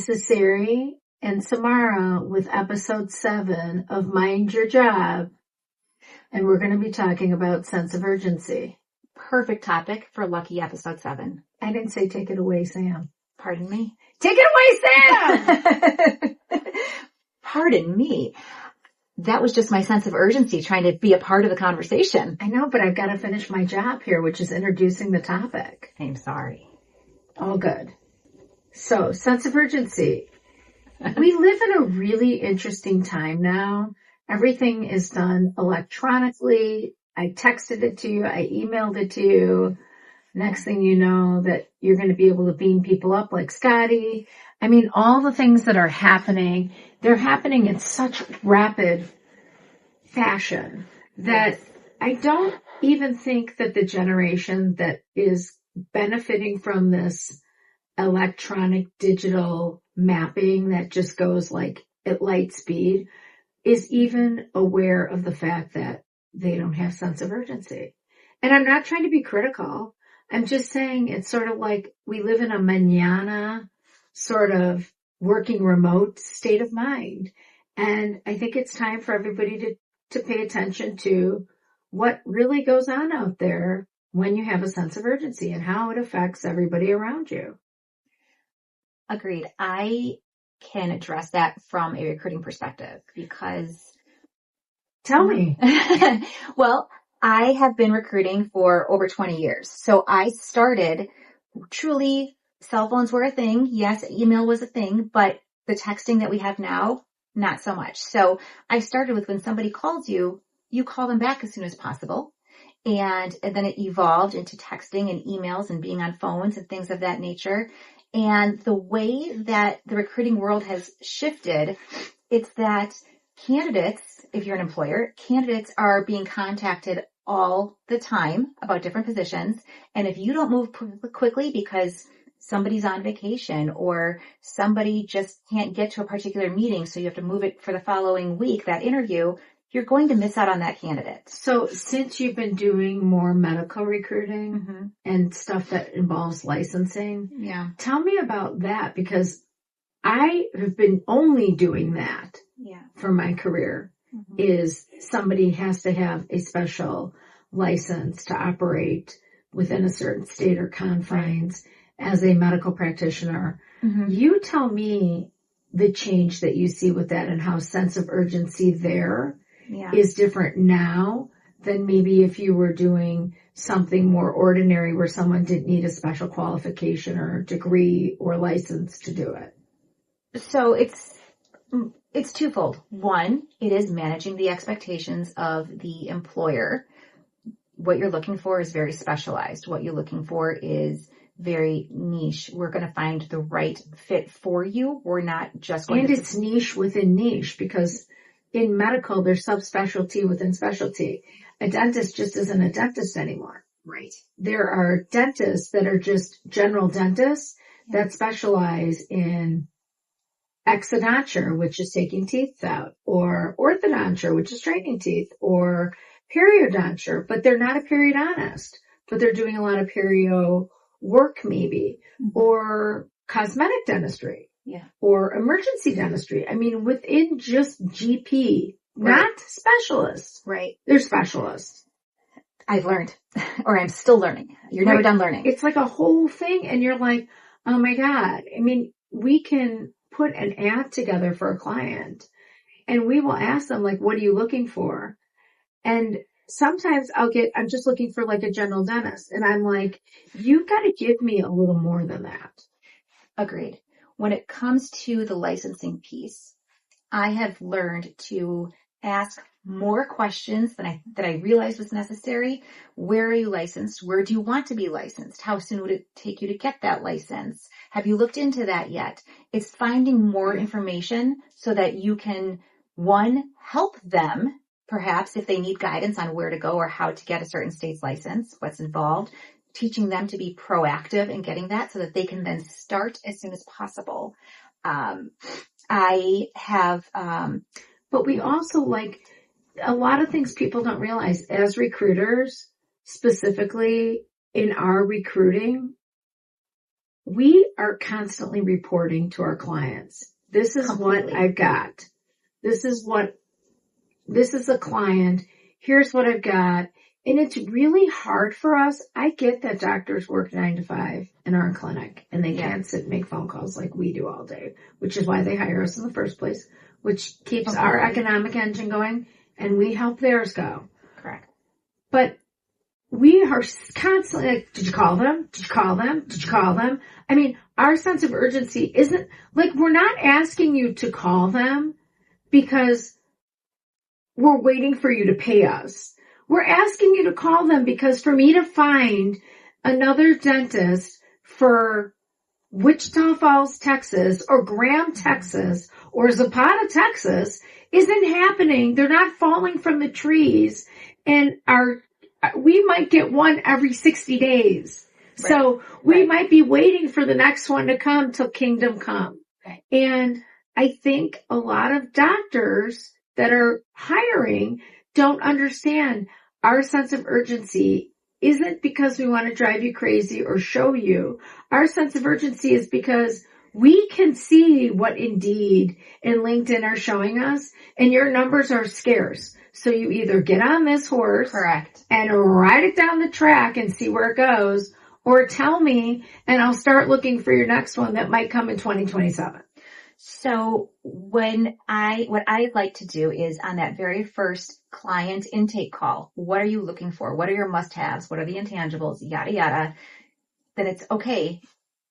This is Sari and Samara with episode 7 of Mind Your Job. And we're going to be talking about sense of urgency. Perfect topic for lucky episode 7. I didn't say take it away, Sam. Pardon me? Take it away, Sam! Pardon me. That was just my sense of urgency trying to be a part of the conversation. I know, but I've got to finish my job here, which is introducing the topic. I'm sorry. All good. So, sense of urgency. We live in a really interesting time now. Everything is done electronically. I texted it to you. I emailed it to you. Next thing you know that you're going to be able to beam people up like Scotty. I mean, all the things that are happening, they're happening in such rapid fashion that I don't even think that the generation that is benefiting from this electronic digital mapping that just goes like at light speed is even aware of the fact that they don't have sense of urgency. And I'm not trying to be critical. I'm just saying it's sort of like we live in a mañana sort of working remote state of mind. And I think it's time for everybody to pay attention to what really goes on out there when you have a sense of urgency and how it affects everybody around you. Agreed. I can address that from a recruiting perspective because... Tell me. Well, I have been recruiting for over 20 years. So I started truly, cell phones were a thing. Yes, email was a thing, but the texting that we have now, not so much. So I started with when somebody calls you, you call them back as soon as possible. And then it evolved into texting and emails and being on phones and things of that nature. And the way that the recruiting world has shifted, it's that candidates, if you're an employer, candidates are being contacted all the time about different positions. And if you don't move quickly because somebody's on vacation or somebody just can't get to a particular meeting, so you have to move it for the following week, that interview, you're going to miss out on that candidate. So since you've been doing more medical recruiting and stuff that involves licensing, tell me about that because I have been only doing that for my career is somebody has to have a special license to operate within a certain state or confines as a medical practitioner. You tell me the change that you see with that and how sense of urgency there is different now than maybe if you were doing something more ordinary where someone didn't need a special qualification or degree or license to do it. So it's twofold. One, it is managing the expectations of the employer. What you're looking for is very specialized. What you're looking for is very niche. We're going to find the right fit for you. We're not just going to... And it's niche within niche because in medical, there's subspecialty within specialty. A dentist just isn't a dentist anymore. Right. There are dentists that are just general dentists that specialize in exodonture, which is taking teeth out, or orthodonture, which is straightening teeth, or periodonture, but they're not a periodontist, but they're doing a lot of perio work maybe, or cosmetic dentistry. Or emergency dentistry. I mean, within just GP, not specialists. Right. They're specialists. I've learned, or I'm still learning. You're never done learning. It's like a whole thing, and you're like, oh my God. I mean, we can put an ad together for a client, and we will ask them, like, what are you looking for? And sometimes I'm just looking for like a general dentist, and I'm like, you got to give me a little more than that. Agreed. When it comes to the licensing piece, I have learned to ask more questions than I realized was necessary. Where are you licensed? Where do you want to be licensed? How soon would it take you to get that license? Have you looked into that yet? It's finding more information so that you can, one, help them, perhaps if they need guidance on where to go or how to get a certain state's license, what's involved. Teaching them to be proactive in getting that so that they can then start as soon as possible. I have, but we also like a lot of things people don't realize as recruiters, specifically in our recruiting, we are constantly reporting to our clients. This is Completely. what I've got. This is a client. Here's what I've got. And it's really hard for us. I get that doctors work 9 to 5 in our clinic and they can't sit and make phone calls like we do all day, which is why they hire us in the first place, which keeps our economic engine going and we help theirs go. Correct. But we are constantly like, did you call them? Did you call them? Did you call them? I mean, our sense of urgency isn't like, we're not asking you to call them because we're waiting for you to pay us. We're asking you to call them because for me to find another dentist for Wichita Falls, Texas, or Graham, Texas, or Zapata, Texas, isn't happening. They're not falling from the trees, and we might get one every 60 days. Right. So we might be waiting for the next one to come till kingdom come. Right. And I think a lot of doctors that are hiring don't understand our sense of urgency isn't because we want to drive you crazy or show you. Our sense of urgency is because we can see what Indeed and LinkedIn are showing us, and your numbers are scarce. So you either get on this horse and ride it down the track and see where it goes, or tell me and I'll start looking for your next one that might come in 2027. So what I like to do is on that very first client intake call, what are you looking for? What are your must-haves? What are the intangibles? Yada, yada. Then it's okay,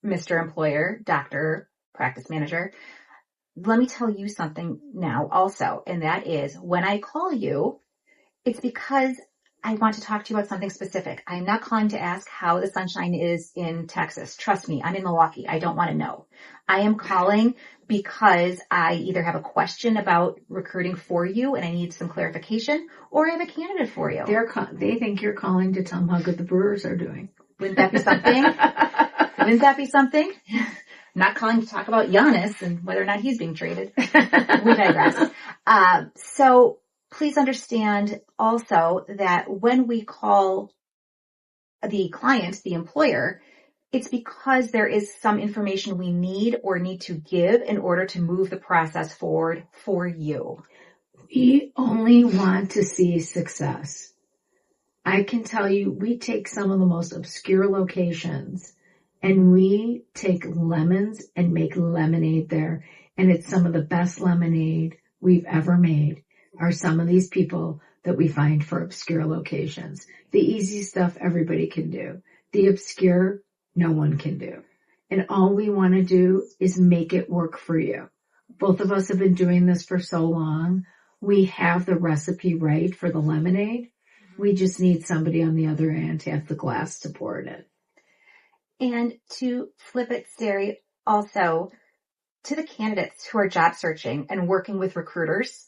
Mr. Employer, Doctor, Practice Manager. Let me tell you something now also, and that is when I call you, it's because I want to talk to you about something specific. I'm not calling to ask how the sunshine is in Texas. Trust me, I'm in Milwaukee. I don't want to know. I am calling because I either have a question about recruiting for you and I need some clarification, or I have a candidate for you. They think you're calling to tell them how good the Brewers are doing. Wouldn't that be something? Wouldn't that be something? Not calling to talk about Giannis and whether or not he's being traded. We digress. So please understand also that when we call the client, the employer, it's because there is some information we need or need to give in order to move the process forward for you. We only want to see success. I can tell you, we take some of the most obscure locations and we take lemons and make lemonade there. And it's some of the best lemonade we've ever made are some of these people that we find for obscure locations. The easy stuff everybody can do. The obscure, no one can do. And all we want to do is make it work for you. Both of us have been doing this for so long. We have the recipe right for the lemonade. We just need somebody on the other end to have the glass to pour it in. And to flip it, Sari, also to the candidates who are job searching and working with recruiters,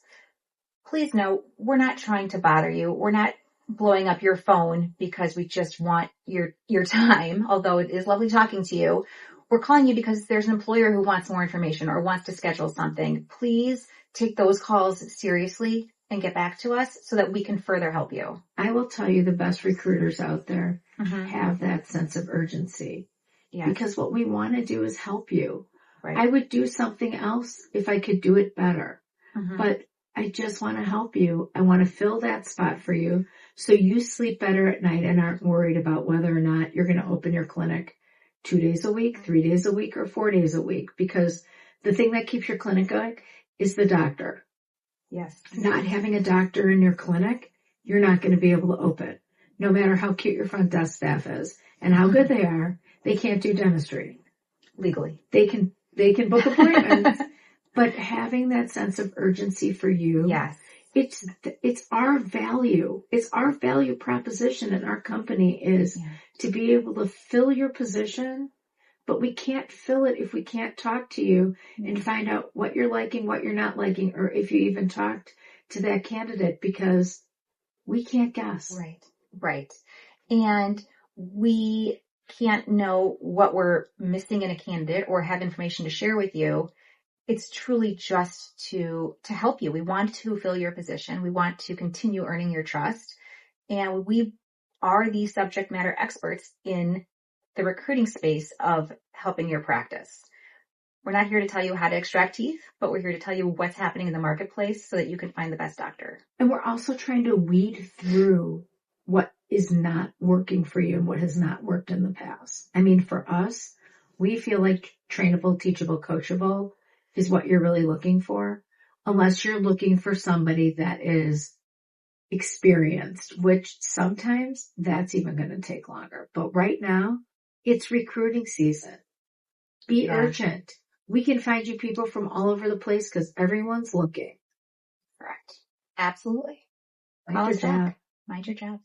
please know we're not trying to bother you. We're not blowing up your phone because we just want your time, although it is lovely talking to you. We're calling you because there's an employer who wants more information or wants to schedule something. Please take those calls seriously and get back to us so that we can further help you. I will tell you the best recruiters out there have that sense of urgency. Yes. Because what we want to do is help you. Right. I would do something else if I could do it better. But I just want to help you. I want to fill that spot for you so you sleep better at night and aren't worried about whether or not you're going to open your clinic 2 days a week, 3 days a week, or 4 days a week. Because the thing that keeps your clinic going is the doctor. Yes. Not having a doctor in your clinic, you're not going to be able to open. No matter how cute your front desk staff is and how good they are, they can't do dentistry. Legally. They can book appointments, but having that sense of urgency for you. Yes. It's our value. It's our value proposition in our company is to be able to fill your position, but we can't fill it if we can't talk to you and find out what you're liking, what you're not liking, or if you even talked to that candidate because we can't guess. Right. And we can't know what we're missing in a candidate or have information to share with you. It's truly just to help you. We want to fill your position. We want to continue earning your trust. And we are the subject matter experts in the recruiting space of helping your practice. We're not here to tell you how to extract teeth, but we're here to tell you what's happening in the marketplace so that you can find the best doctor. And we're also trying to weed through what is not working for you and what has not worked in the past. I mean, for us, we feel like trainable, teachable, coachable is what you're really looking for, unless you're looking for somebody that is experienced, which sometimes that's even going to take longer. But right now, it's recruiting season. Be urgent. We can find you people from all over the place because everyone's looking. Correct. Absolutely. Mind your job. Mind your job.